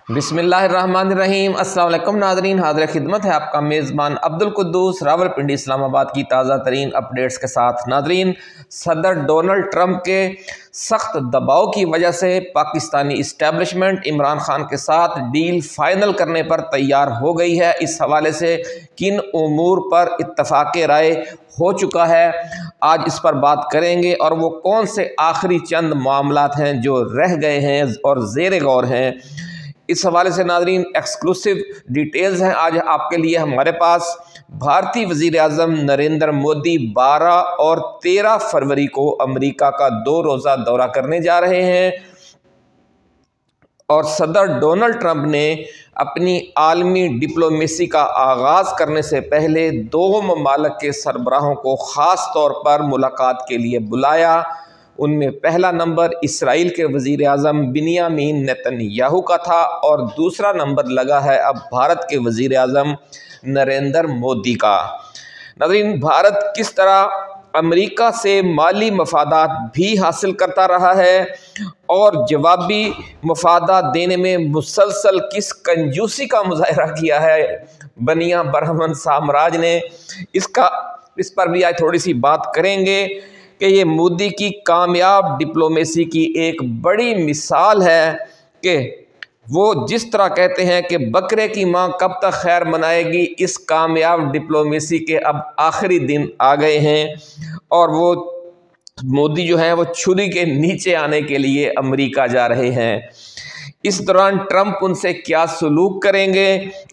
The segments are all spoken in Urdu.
بسم اللہ الرحمن الرحیم۔ السلام علیکم ناظرین، حاضر خدمت ہے آپ کا میزبان عبدالقدوس راولپنڈی اسلام آباد کی تازہ ترین اپڈیٹس کے ساتھ۔ ناظرین، صدر ڈونلڈ ٹرمپ کے سخت دباؤ کی وجہ سے پاکستانی اسٹیبلشمنٹ عمران خان کے ساتھ ڈیل فائنل کرنے پر تیار ہو گئی ہے۔ اس حوالے سے کن امور پر اتفاق رائے ہو چکا ہے، آج اس پر بات کریں گے، اور وہ کون سے آخری چند معاملات ہیں جو رہ گئے ہیں اور زیر غور ہیں۔ اس حوالے سے ناظرین ایکسکلوسیو ڈیٹیلز ہیں آج آپ کے لیے ہمارے پاس۔ بھارتی وزیر اعظم نریندر مودی 12 اور 13 فروری کو امریکہ کا 2 روزہ دورہ کرنے جا رہے ہیں، اور صدر ڈونلڈ ٹرمپ نے اپنی عالمی ڈپلومیسی کا آغاز کرنے سے پہلے 2 ممالک کے سربراہوں کو خاص طور پر ملاقات کے لیے بلایا۔ ان میں پہلا نمبر اسرائیل کے وزیر اعظم بنیامین نیتن یاہو کا تھا، اور دوسرا نمبر لگا ہے اب بھارت کے وزیر اعظم نریندر مودی کا۔ ناظرین، بھارت کس طرح امریکہ سے مالی مفادات بھی حاصل کرتا رہا ہے اور جوابی مفادات دینے میں مسلسل کس کنجوسی کا مظاہرہ کیا ہے بنیا برہمن سامراج نے، اس پر بھی آج تھوڑی سی بات کریں گے کہ یہ مودی کی کامیاب ڈپلومیسی کی ایک بڑی مثال ہے کہ وہ جس طرح کہتے ہیں کہ بکرے کی ماں کب تک خیر منائے گی، اس کامیاب ڈپلومیسی کے اب آخری دن آ گئے ہیں، اور وہ مودی جو ہیں وہ چھری کے نیچے آنے کے لیے امریکہ جا رہے ہیں۔ اس دوران ٹرمپ ان سے کیا سلوک کریں گے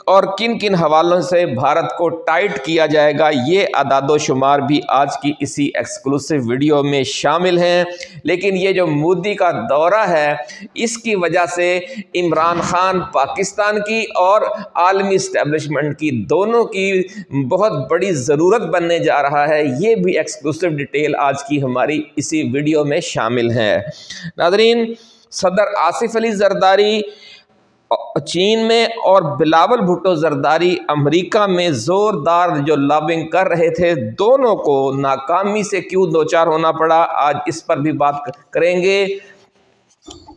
اور کن کن حوالوں سے بھارت کو ٹائٹ کیا جائے گا، یہ اعداد و شمار بھی آج کی اسی ایکسکلوسیو ویڈیو میں شامل ہیں۔ لیکن یہ جو مودی کا دورہ ہے، اس کی وجہ سے عمران خان پاکستان کی اور عالمی اسٹیبلشمنٹ کی دونوں کی بہت بڑی ضرورت بننے جا رہا ہے، یہ بھی ایکسکلوسیو ڈیٹیل آج کی ہماری اسی ویڈیو میں شامل ہے۔ ناظرین، صدر آصف علی زرداری چین میں اور بلاول بھٹو زرداری امریکہ میں زوردار جو لابنگ کر رہے تھے، دونوں کو ناکامی سے کیوں دوچار ہونا پڑا، آج اس پر بھی بات کریں گے،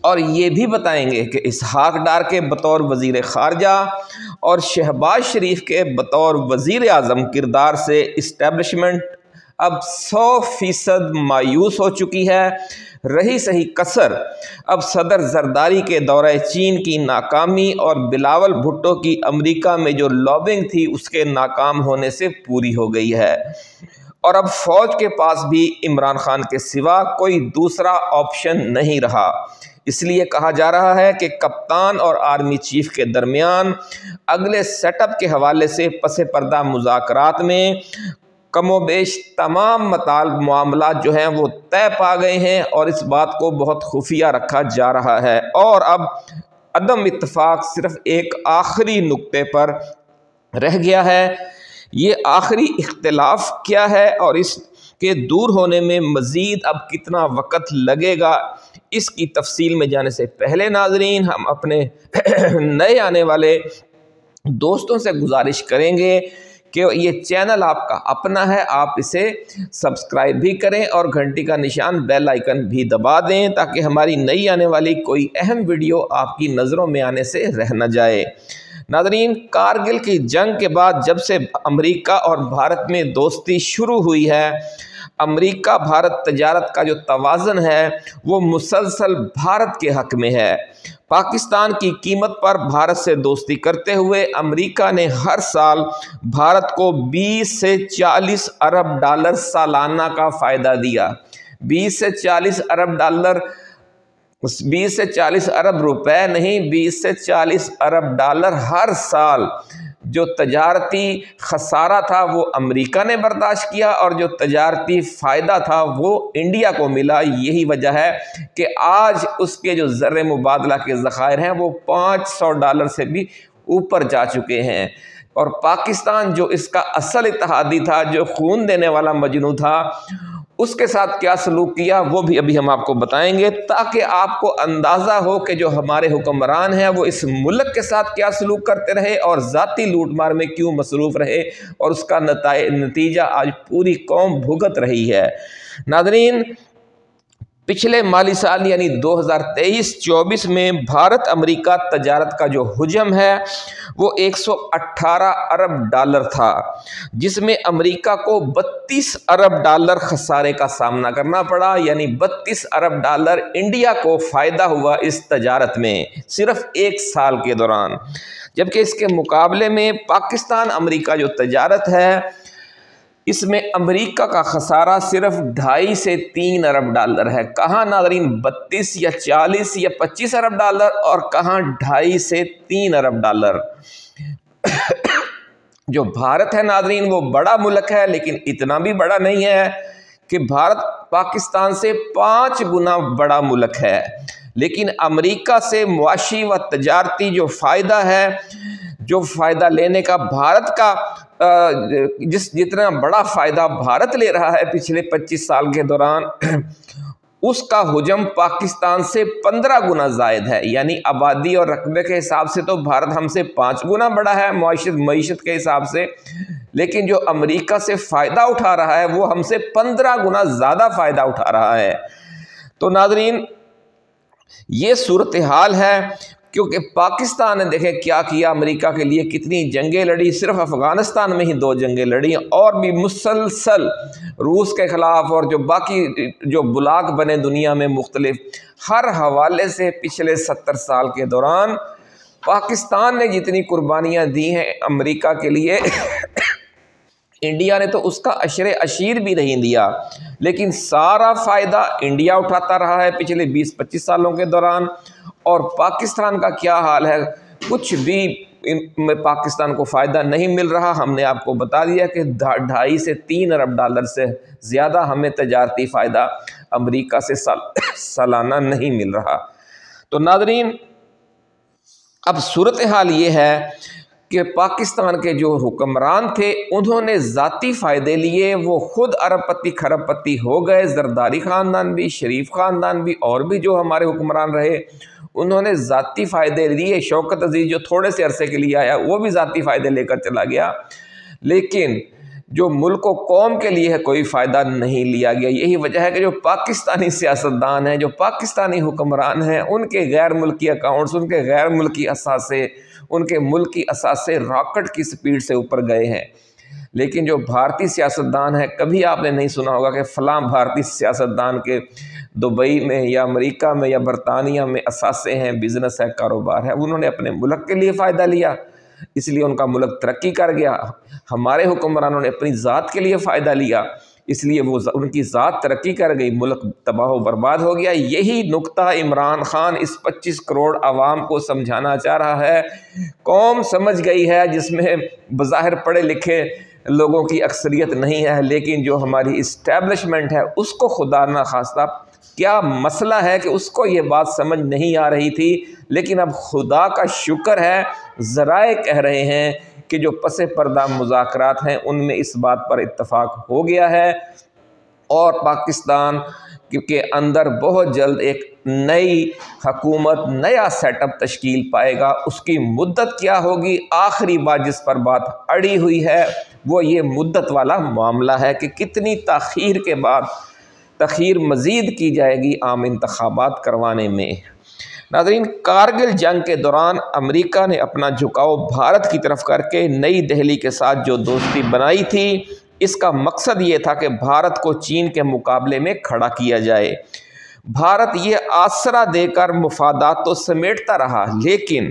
اور یہ بھی بتائیں گے کہ اسحاق ڈار کے بطور وزیر خارجہ اور شہباز شریف کے بطور وزیر اعظم کردار سے اسٹیبلشمنٹ اب 100% مایوس ہو چکی ہے۔ رہی صحیح کسر اب صدر زرداری کے دورہ چین کی ناکامی اور بلاول بھٹو کی امریکہ میں جو لابنگ تھی اس کے ناکام ہونے سے پوری ہو گئی ہے، اور اب فوج کے پاس بھی عمران خان کے سوا کوئی دوسرا آپشن نہیں رہا۔ اس لیے کہا جا رہا ہے کہ کپتان اور آرمی چیف کے درمیان اگلے سیٹ اپ کے حوالے سے پس پردہ مذاکرات میں کم و بیش تمام معاملات جو ہیں وہ طے پا گئے ہیں، اور اس بات کو بہت خفیہ رکھا جا رہا ہے، اور اب عدم اتفاق صرف ایک آخری نقطے پر رہ گیا ہے۔ یہ آخری اختلاف کیا ہے اور اس کے دور ہونے میں مزید اب کتنا وقت لگے گا، اس کی تفصیل میں جانے سے پہلے ناظرین ہم اپنے نئے آنے والے دوستوں سے گزارش کریں گے کہ یہ چینل آپ کا اپنا ہے، آپ اسے سبسکرائب بھی کریں اور گھنٹی کا نشان بیل آئیکن بھی دبا دیں تاکہ ہماری نئی آنے والی کوئی اہم ویڈیو آپ کی نظروں میں آنے سے رہ نہ جائے۔ ناظرین، کارگل کی جنگ کے بعد جب سے امریکہ اور بھارت میں دوستی شروع ہوئی ہے، امریکہ بھارت تجارت کا جو توازن ہے وہ مسلسل بھارت کے حق میں ہے۔ پاکستان کی قیمت پر بھارت سے دوستی کرتے ہوئے امریکہ نے ہر سال بھارت کو 20 سے 40 ارب ڈالر سالانہ کا فائدہ دیا۔ 20 سے 40 ارب ڈالر، 20 سے 40 ارب روپے نہیں، 20 سے 40 ارب ڈالر ہر سال جو تجارتی خسارہ تھا وہ امریکہ نے برداشت کیا، اور جو تجارتی فائدہ تھا وہ انڈیا کو ملا۔ یہی وجہ ہے کہ آج اس کے جو زر مبادلہ کے ذخائر ہیں وہ 500 ڈالر سے بھی اوپر جا چکے ہیں، اور پاکستان جو اس کا اصل اتحادی تھا، جو خون دینے والا مجنوں تھا، اس کے ساتھ کیا سلوک کیا وہ بھی ابھی ہم آپ کو بتائیں گے، تاکہ آپ کو اندازہ ہو کہ جو ہمارے حکمران ہیں وہ اس ملک کے ساتھ کیا سلوک کرتے رہے اور ذاتی لوٹ مار میں کیوں مصروف رہے، اور اس کا نتیجہ آج پوری قوم بھگت رہی ہے۔ ناظرین، پچھلے مالی سال یعنی 2023-24 میں بھارت امریکہ تجارت کا جو حجم ہے وہ 118 ارب ڈالر تھا، جس میں امریکہ کو 32 ارب ڈالر خسارے کا سامنا کرنا پڑا، یعنی 32 ارب ڈالر انڈیا کو فائدہ ہوا اس تجارت میں صرف ایک سال کے دوران، جبکہ اس کے مقابلے میں پاکستان امریکہ جو تجارت ہے اس میں امریکہ کا خسارہ صرف 2.5 سے 3 ارب ڈالر ہے۔ کہاں ناظرین 32 یا 40 یا 25 ارب ڈالر، اور کہاں 2.5 سے 3 ارب ڈالر۔ جو بھارت ہے ناظرین وہ بڑا ملک ہے، لیکن اتنا بھی بڑا نہیں ہے کہ بھارت پاکستان سے 5 گنا بڑا ملک ہے، لیکن امریکہ سے معاشی و تجارتی جو فائدہ ہے، جو فائدہ لینے کا بھارت کا جتنا بڑا فائدہ بھارت لے رہا ہے پچھلے 25 سال کے دوران، اس کا حجم پاکستان سے 15 گنا زائد ہے، یعنی آبادی اور رقبے کے حساب سے تو بھارت ہم سے 5 گنا بڑا ہے معیشت کے حساب سے، لیکن جو امریکہ سے فائدہ اٹھا رہا ہے وہ ہم سے 15 گنا زیادہ فائدہ اٹھا رہا ہے۔ تو ناظرین یہ صورتحال ہے، کیونکہ پاکستان نے دیکھیں کیا کیا، امریکہ کے لیے کتنی جنگیں لڑی، صرف افغانستان میں ہی 2 جنگیں لڑی، اور بھی مسلسل روس کے خلاف اور جو باقی جو بلاک بنے دنیا میں مختلف، ہر حوالے سے پچھلے 70 سال کے دوران پاکستان نے جتنی قربانیاں دی ہیں امریکہ کے لیے انڈیا نے تو اس کا عشیر بھی نہیں دیا، لیکن سارا فائدہ انڈیا اٹھاتا رہا ہے پچھلے 20-25 سالوں کے دوران۔ اور پاکستان کا کیا حال ہے، کچھ بھی میں پاکستان کو فائدہ نہیں مل رہا۔ ہم نے آپ کو بتا دیا کہ 2.5 سے 3 ارب ڈالر سے زیادہ ہمیں تجارتی فائدہ امریکہ سے سالانہ نہیں مل رہا۔ تو ناظرین اب صورتحال یہ ہے کہ پاکستان کے جو حکمران تھے انہوں نے ذاتی فائدے لیے، وہ خود ارب پتی کھرب پتی ہو گئے، زرداری خاندان بھی، شریف خاندان بھی، اور بھی جو ہمارے حکمران رہے انہوں نے ذاتی فائدے لیے۔ شوکت عزیز جو تھوڑے سے عرصے کے لیے آیا وہ بھی ذاتی فائدے لے کر چلا گیا، لیکن جو ملک و قوم کے لیے ہے کوئی فائدہ نہیں لیا گیا۔ یہی وجہ ہے کہ جو پاکستانی سیاستدان ہیں، جو پاکستانی حکمران ہیں، ان کے غیر ملکی اکاؤنٹس، ان کے غیر ملکی اثاثے، ان کے ملکی اثاثے راکٹ کی سپیڈ سے اوپر گئے ہیں، لیکن جو بھارتی سیاستدان ہے کبھی آپ نے نہیں سنا ہوگا کہ فلاں بھارتی سیاستدان کے دبئی میں یا امریکہ میں یا برطانیہ میں اثاثے ہیں، بزنس ہے، کاروبار ہے۔ انہوں نے اپنے ملک کے لیے فائدہ لیا، اس لیے ان کا ملک ترقی کر گیا۔ ہمارے حکمرانوں نے اپنی ذات کے لیے فائدہ لیا، اس لیے وہ ان کی ذات ترقی کر گئی، ملک تباہ و برباد ہو گیا۔ یہی نقطہ عمران خان اس 25 کروڑ عوام کو سمجھانا چاہ رہا ہے۔ قوم سمجھ گئی ہے، جس میں بظاہر پڑھے لکھے لوگوں کی اکثریت نہیں ہے، لیکن جو ہماری اسٹیبلشمنٹ ہے اس کو خدا نہ خواستہ کیا مسئلہ ہے کہ اس کو یہ بات سمجھ نہیں آ رہی تھی، لیکن اب خدا کا شکر ہے ذرائع کہہ رہے ہیں کہ جو پس پردہ مذاکرات ہیں ان میں اس بات پر اتفاق ہو گیا ہے، اور پاکستان کے اندر بہت جلد ایک نئی حکومت، نیا سیٹ اپ تشکیل پائے گا۔ اس کی مدت کیا ہوگی، آخری بات جس پر بات اڑی ہوئی ہے وہ یہ مدت والا معاملہ ہے کہ کتنی تاخیر کے بعد تاخیر مزید کی جائے گی عام انتخابات کروانے میں۔ ناظرین کارگل جنگ کے دوران امریکہ نے اپنا جھکاؤ بھارت کی طرف کر کے نئی دہلی کے ساتھ جو دوستی بنائی تھی، اس کا مقصد یہ تھا کہ بھارت کو چین کے مقابلے میں کھڑا کیا جائے۔ بھارت یہ آسرا دے کر مفادات تو سمیٹتا رہا، لیکن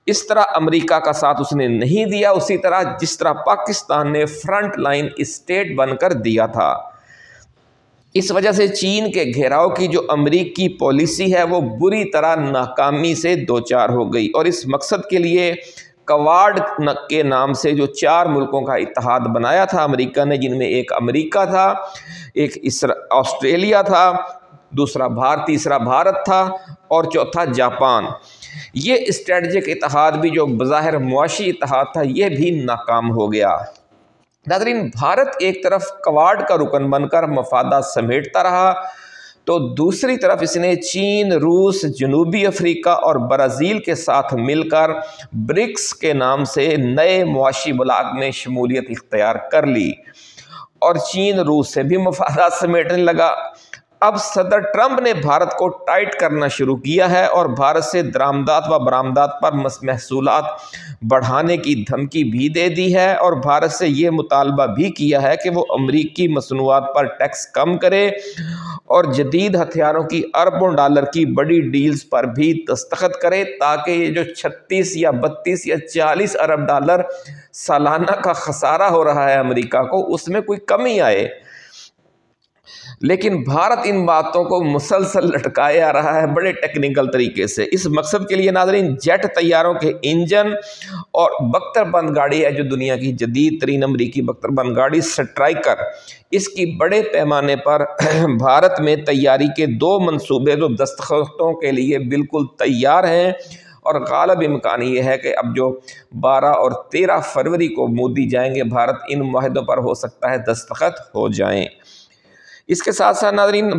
اس طرح امریکہ کا ساتھ اس نے نہیں دیا، اسی طرح جس طرح پاکستان نے فرنٹ لائن اسٹیٹ بن کر دیا تھا۔ اس وجہ سے چین کے گھیراؤ کی جو امریکی پالیسی ہے وہ بری طرح ناکامی سے دوچار ہو گئی، اور اس مقصد کے لیے کوارڈ کے نام سے جو 4 ملکوں کا اتحاد بنایا تھا امریکہ نے، جن میں ایک امریکہ تھا، ایک آسٹریلیا تھا، تیسرا بھارت تھا، اور چوتھا جاپان۔ یہ اسٹریٹجک اتحاد بھی جو بظاہر معاشی اتحاد تھا یہ بھی ناکام ہو گیا۔ ناظرین بھارت ایک طرف کوارڈ کا رکن بن کر مفادات سمیٹتا رہا، تو دوسری طرف اس نے چین، روس، جنوبی افریقہ اور برازیل کے ساتھ مل کر برکس کے نام سے نئے معاشی بلاک میں شمولیت اختیار کر لی، اور چین روس سے بھی مفادات سمیٹنے لگا۔ اب صدر ٹرمپ نے بھارت کو ٹائٹ کرنا شروع کیا ہے اور بھارت سے درآمدات و برآمدات پر محصولات بڑھانے کی دھمکی بھی دے دی ہے، اور بھارت سے یہ مطالبہ بھی کیا ہے کہ وہ امریکی مصنوعات پر ٹیکس کم کرے اور جدید ہتھیاروں کی اربوں ڈالر کی بڑی ڈیلز پر بھی دستخط کرے، تاکہ یہ جو 36 یا 32 یا 40 ارب ڈالر سالانہ کا خسارہ ہو رہا ہے امریکہ کو، اس میں کوئی کمی آئے۔ لیکن بھارت ان باتوں کو مسلسل لٹکائے آ رہا ہے بڑے ٹیکنیکل طریقے سے۔ اس مقصد کے لیے ناظرین جیٹ طیاروں کے انجن اور بختر بند گاڑی ہے جو دنیا کی جدید ترین امریکی بختر بند گاڑی سٹرائکر، اس کی بڑے پیمانے پر بھارت میں تیاری کے 2 منصوبے جو دستخطوں کے لیے بالکل تیار ہیں، اور غالب امکان یہ ہے کہ اب جو 12 اور 13 فروری کو مودی جائیں گے بھارت، ان معاہدوں پر ہو سکتا ہے دستخط ہو جائیں۔ اس کے ساتھ ساتھ ناظرین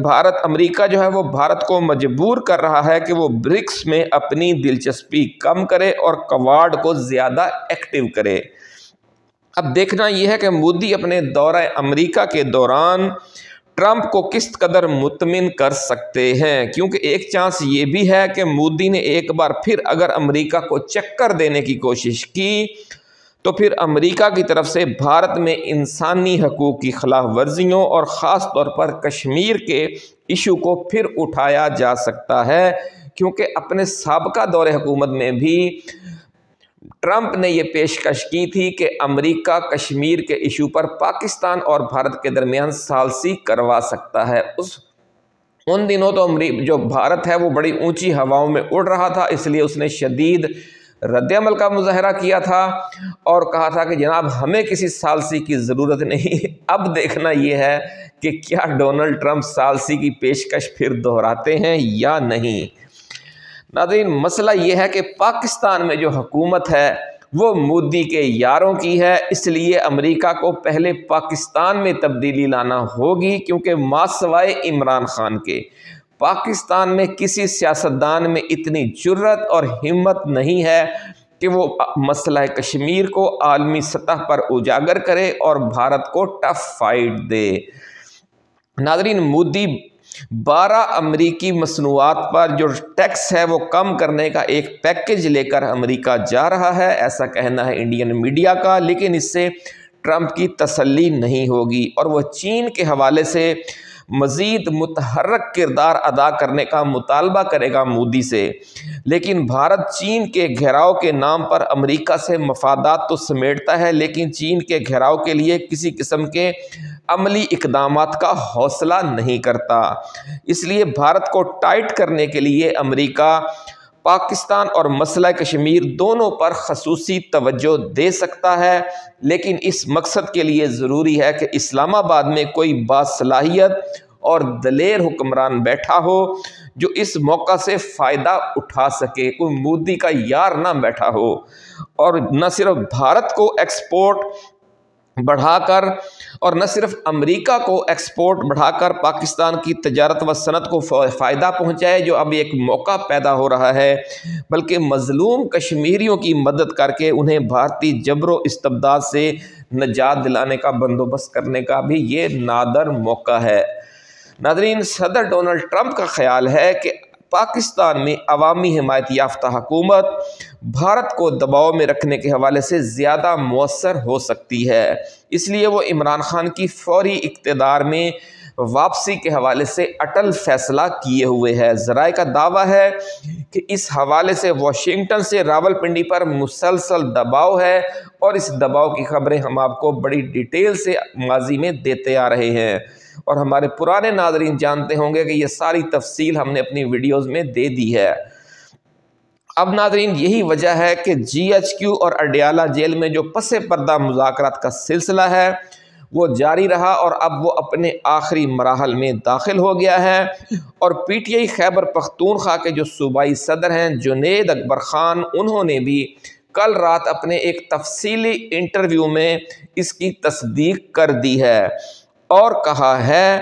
امریکہ جو ہے وہ بھارت کو مجبور کر رہا ہے کہ وہ برکس میں اپنی دلچسپی کم کرے اور کوارڈ کو زیادہ ایکٹیو کرے۔ اب دیکھنا یہ ہے کہ مودی اپنے دورہ امریکہ کے دوران ٹرمپ کو کس قدر مطمئن کر سکتے ہیں، کیونکہ ایک چانس یہ بھی ہے کہ مودی نے ایک بار پھر اگر امریکہ کو چکر دینے کی کوشش کی تو پھر امریکہ کی طرف سے بھارت میں انسانی حقوق کی خلاف ورزیوں اور خاص طور پر کشمیر کے ایشو کو پھر اٹھایا جا سکتا ہے، کیونکہ اپنے سابقہ دور حکومت میں بھی ٹرمپ نے یہ پیشکش کی تھی کہ امریکہ کشمیر کے ایشو پر پاکستان اور بھارت کے درمیان ثالثی کروا سکتا ہے۔ ان دنوں تو جو بھارت ہے وہ بڑی اونچی ہواؤں میں اڑ رہا تھا، اس لیے اس نے شدید رد عمل کا مظاہرہ کیا تھا اور کہا تھا کہ جناب ہمیں کسی ثالثی کی ضرورت نہیں۔ اب دیکھنا یہ ہے کہ کیا ڈونلڈ ٹرمپ ثالثی کی پیشکش پھر دہراتے ہیں یا نہیں۔ ناظرین مسئلہ یہ ہے کہ پاکستان میں جو حکومت ہے وہ مودی کے یاروں کی ہے، اس لیے امریکہ کو پہلے پاکستان میں تبدیلی لانا ہوگی، کیونکہ ماں سوائے عمران خان کے پاکستان میں کسی سیاستدان میں اتنی جرت اور ہمت نہیں ہے کہ وہ مسئلہ کشمیر کو عالمی سطح پر اجاگر کرے اور بھارت کو ٹف فائٹ دے۔ ناظرین مودی 12 امریکی مصنوعات پر جو ٹیکس ہے وہ کم کرنے کا ایک پیکج لے کر امریکہ جا رہا ہے، ایسا کہنا ہے انڈین میڈیا کا، لیکن اس سے ٹرمپ کی تسلی نہیں ہوگی اور وہ چین کے حوالے سے مزید متحرک کردار ادا کرنے کا مطالبہ کرے گا مودی سے۔ لیکن بھارت چین کے گھیراؤ کے نام پر امریکہ سے مفادات تو سمیٹتا ہے، لیکن چین کے گھیراؤ کے لیے کسی قسم کے عملی اقدامات کا حوصلہ نہیں کرتا۔ اس لیے بھارت کو ٹائٹ کرنے کے لیے امریکہ پاکستان اور مسئلہ کشمیر دونوں پر خصوصی توجہ دے سکتا ہے، لیکن اس مقصد کے لیے ضروری ہے کہ اسلام آباد میں کوئی باصلاحیت اور دلیر حکمران بیٹھا ہو جو اس موقع سے فائدہ اٹھا سکے، کوئی مودی کا یار نہ بیٹھا ہو اور نہ صرف بھارت کو ایکسپورٹ بڑھا کر اور نہ صرف امریکہ کو ایکسپورٹ بڑھا کر پاکستان کی تجارت و صنعت کو فائدہ پہنچائے جو اب ایک موقع پیدا ہو رہا ہے، بلکہ مظلوم کشمیریوں کی مدد کر کے انہیں بھارتی جبر و استبداد سے نجات دلانے کا بندوبست کرنے کا بھی یہ نادر موقع ہے۔ ناظرین صدر ڈونلڈ ٹرمپ کا خیال ہے کہ پاکستان میں عوامی حمایت یافتہ حکومت بھارت کو دباؤ میں رکھنے کے حوالے سے زیادہ مؤثر ہو سکتی ہے، اس لیے وہ عمران خان کی فوری اقتدار میں واپسی کے حوالے سے اٹل فیصلہ کیے ہوئے ہے۔ ذرائع کا دعویٰ ہے کہ اس حوالے سے واشنگٹن سے راولپنڈی پر مسلسل دباؤ ہے اور اس دباؤ کی خبریں ہم آپ کو بڑی ڈیٹیل سے ماضی میں دیتے آ رہے ہیں اور ہمارے پرانے ناظرین جانتے ہوں گے کہ یہ ساری تفصیل ہم نے اپنی ویڈیوز میں دے دی ہے۔ اب ناظرین یہی وجہ ہے کہ GHQ اور اڈیالہ جیل میں جو پس پردہ مذاکرات کا سلسلہ ہے وہ جاری رہا اور اب وہ اپنے آخری مراحل میں داخل ہو گیا ہے، اور PTI خیبر پختونخوا کے جو صوبائی صدر ہیں جنید اکبر خان، انہوں نے بھی کل رات اپنے ایک تفصیلی انٹرویو میں اس کی تصدیق کر دی ہے اور کہا ہے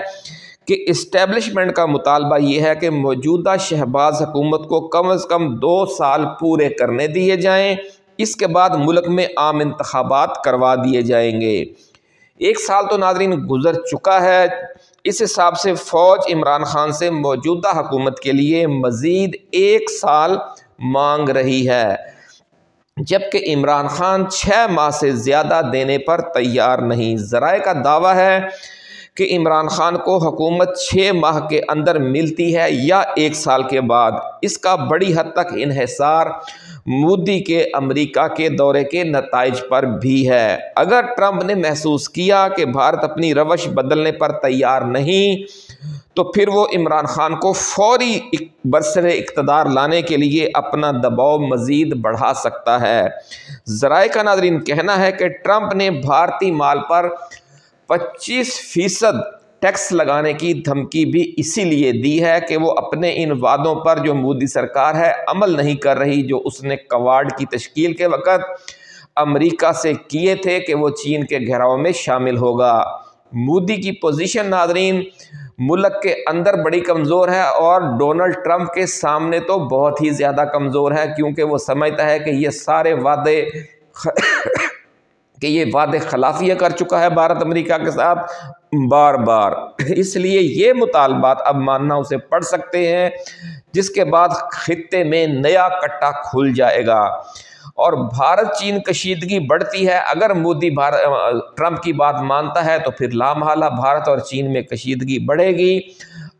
کہ اسٹیبلشمنٹ کا مطالبہ یہ ہے کہ موجودہ شہباز حکومت کو کم از کم 2 سال پورے کرنے دیے جائیں، اس کے بعد ملک میں عام انتخابات کروا دیے جائیں گے۔ 1 سال تو ناظرین گزر چکا ہے اس حساب سے فوج عمران خان سے موجودہ حکومت کے لیے مزید 1 سال مانگ رہی ہے، جبکہ عمران خان 6 ماہ سے زیادہ دینے پر تیار نہیں۔ ذرائع کا دعویٰ ہے کہ عمران خان کو حکومت 6 ماہ کے اندر ملتی ہے یا 1 سال کے بعد۔ اس کا بڑی حد تک انحصار مودی کے امریکہ کے دورے کے نتائج پر بھی ہے۔ اگر ٹرمپ نے محسوس کیا کہ بھارت اپنی روش بدلنے پر تیار نہیں، تو پھر وہ عمران خان کو فوری برسر اقتدار لانے کے لیے اپنا دباؤ مزید بڑھا سکتا ہے۔ ذرائع کا ناظرین کہنا ہے کہ ٹرمپ نے بھارتی مال پر 25% ٹیکس لگانے کی دھمکی بھی اسی لیے دی ہے کہ وہ اپنے ان وعدوں پر جو مودی سرکار ہے عمل نہیں کر رہی، جو اس نے کوارڈ کی تشکیل کے وقت امریکہ سے کیے تھے کہ وہ چین کے گھیراؤ میں شامل ہوگا۔ مودی کی پوزیشن ناظرین ملک کے اندر بڑی کمزور ہے اور ڈونلڈ ٹرمپ کے سامنے تو بہت ہی زیادہ کمزور ہے، کیونکہ وہ سمجھتا ہے کہ یہ سارے وعدے خلافیہ کر چکا ہے بھارت امریکہ کے ساتھ بار بار۔ اس لیے یہ مطالبات اب ماننا اسے پڑ سکتے ہیں، جس کے بعد خطے میں نیا کٹا کھل جائے گا اور بھارت چین کشیدگی بڑھتی ہے۔ اگر مودی ٹرمپ کی بات مانتا ہے تو پھر لامحالہ بھارت اور چین میں کشیدگی بڑھے گی۔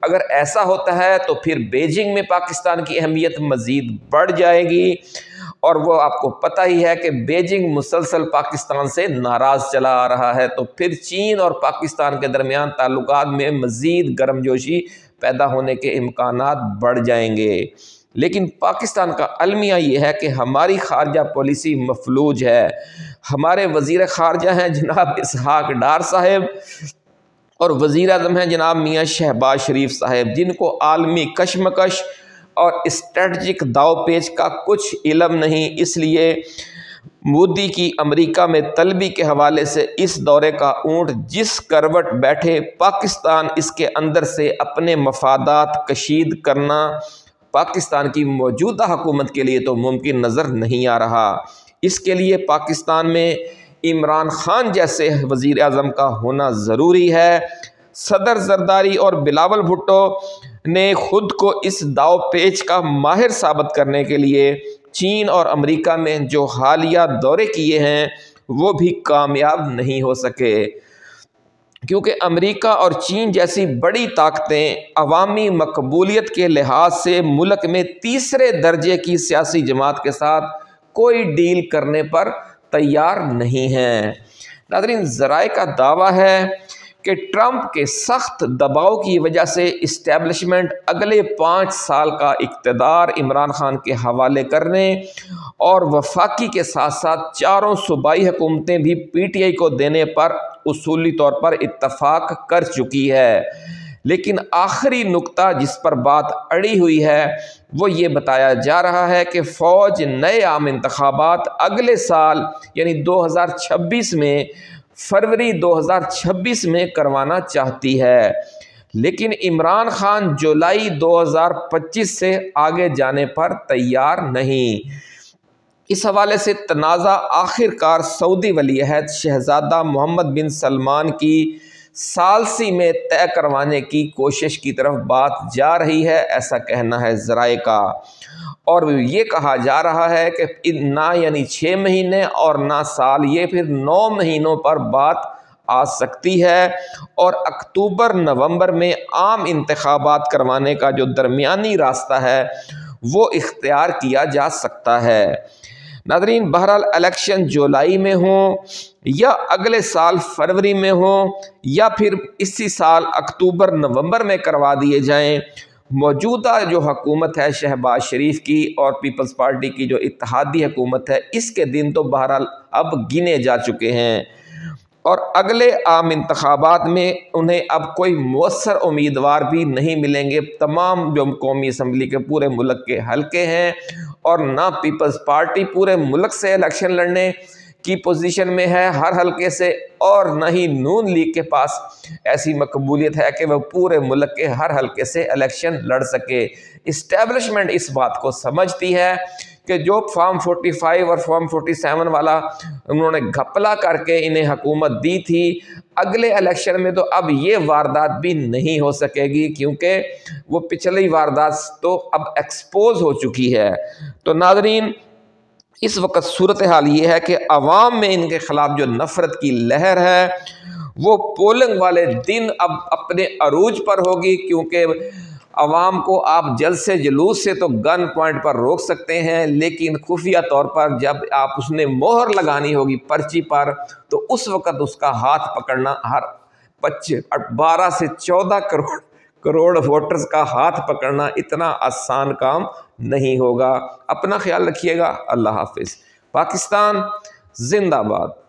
اگر ایسا ہوتا ہے تو پھر بیجنگ میں پاکستان کی اہمیت مزید بڑھ جائے گی، اور وہ آپ کو پتہ ہی ہے کہ بیجنگ مسلسل پاکستان سے ناراض چلا آ رہا ہے، تو پھر چین اور پاکستان کے درمیان تعلقات میں مزید گرم جوشی پیدا ہونے کے امکانات بڑھ جائیں گے۔ لیکن پاکستان کا المیہ یہ ہے کہ ہماری خارجہ پالیسی مفلوج ہے۔ ہمارے وزیر خارجہ ہیں جناب اسحاق ڈار صاحب، اور وزیر اعظم ہیں جناب میاں شہباز شریف صاحب، جن کو عالمی کشمکش اور اسٹریٹجک داؤ پیچ کا کچھ علم نہیں۔ اس لیے مودی کی امریکہ میں طلبی کے حوالے سے اس دورے کا اونٹ جس کروٹ بیٹھے، پاکستان اس کے اندر سے اپنے مفادات کشید کرنا پاکستان کی موجودہ حکومت کے لیے تو ممکن نظر نہیں آ رہا۔ اس کے لیے پاکستان میں عمران خان جیسے وزیر اعظم کا ہونا ضروری ہے۔ صدر زرداری اور بلاول بھٹو نے خود کو اس داؤ پیچ کا ماہر ثابت کرنے کے لیے چین اور امریکہ میں جو حالیہ دورے کیے ہیں وہ بھی کامیاب نہیں ہو سکے، کیونکہ امریکہ اور چین جیسی بڑی طاقتیں عوامی مقبولیت کے لحاظ سے ملک میں تیسرے درجے کی سیاسی جماعت کے ساتھ کوئی ڈیل کرنے پر تیار نہیں ہیں۔ ناظرین، ذرائع کا دعویٰ ہے کہ ٹرمپ کے سخت دباؤ کی وجہ سے اسٹیبلشمنٹ اگلے 5 سال کا اقتدار عمران خان کے حوالے کرنے اور وفاقی کے ساتھ ساتھ 4 صوبائی حکومتیں بھی پی ٹی آئی کو دینے پر اصولی طور پر اتفاق کر چکی ہے۔ لیکن آخری نقطہ جس پر بات اڑی ہوئی ہے وہ یہ بتایا جا رہا ہے کہ فوج نئے عام انتخابات اگلے سال یعنی 2026 میں فروری 2026 میں کروانا چاہتی ہے، لیکن عمران خان جولائی 2025 سے آگے جانے پر تیار نہیں۔ اس حوالے سے تنازع آخر کار سعودی ولی عہد شہزادہ محمد بن سلمان کی ثالثی میں طے کروانے کی کوشش کی طرف بات جا رہی ہے، ایسا کہنا ہے ذرائع کا، اور یہ کہا جا رہا ہے کہ نہ یعنی 6 مہینے اور نہ سال، یہ پھر 9 مہینوں پر بات آ سکتی ہے، اور اکتوبر نومبر میں عام انتخابات کروانے کا جو درمیانی راستہ ہے وہ اختیار کیا جا سکتا ہے۔ ناظرین، بہرحال الیکشن جولائی میں ہوں یا اگلے سال فروری میں ہوں یا پھر اسی سال اکتوبر نومبر میں کروا دیے جائیں، موجودہ جو حکومت ہے شہباز شریف کی اور پیپلز پارٹی کی جو اتحادی حکومت ہے، اس کے دن تو بہرحال اب گنے جا چکے ہیں، اور اگلے عام انتخابات میں انہیں اب کوئی مؤثر امیدوار بھی نہیں ملیں گے۔ تمام جو قومی اسمبلی کے پورے ملک کے حلقے ہیں، اور نہ پیپلز پارٹی پورے ملک سے الیکشن لڑنے کی پوزیشن میں ہے ہر حلقے سے، اور نہ ہی نون لیگ کے پاس ایسی مقبولیت ہے کہ وہ پورے ملک کے ہر حلقے سے الیکشن لڑ سکے۔ اسٹیبلشمنٹ اس بات کو سمجھتی ہے کہ جو فارم 45 اور فارم 47 والا انہوں نے گھپلا کر کے انہیں حکومت دی تھی، اگلے الیکشن میں تو اب یہ واردات بھی نہیں ہو سکے گی، کیونکہ وہ پچھلی واردات تو اب ایکسپوز ہو چکی ہے۔ تو ناظرین، اس وقت صورتحال یہ ہے کہ عوام میں ان کے خلاف جو نفرت کی لہر ہے وہ پولنگ والے دن اب اپنے عروج پر ہوگی، کیونکہ عوام کو آپ جلسے جلوس سے تو گن پوائنٹ پر روک سکتے ہیں، لیکن خفیہ طور پر جب آپ اس نے مہر لگانی ہوگی پرچی پر تو اس وقت اس کا ہاتھ پکڑنا، ہر 12 سے 14 کروڑ ووٹرز کا ہاتھ پکڑنا اتنا آسان کام نہیں ہوگا۔ اپنا خیال رکھیے گا۔ اللہ حافظ۔ پاکستان زندہ باد۔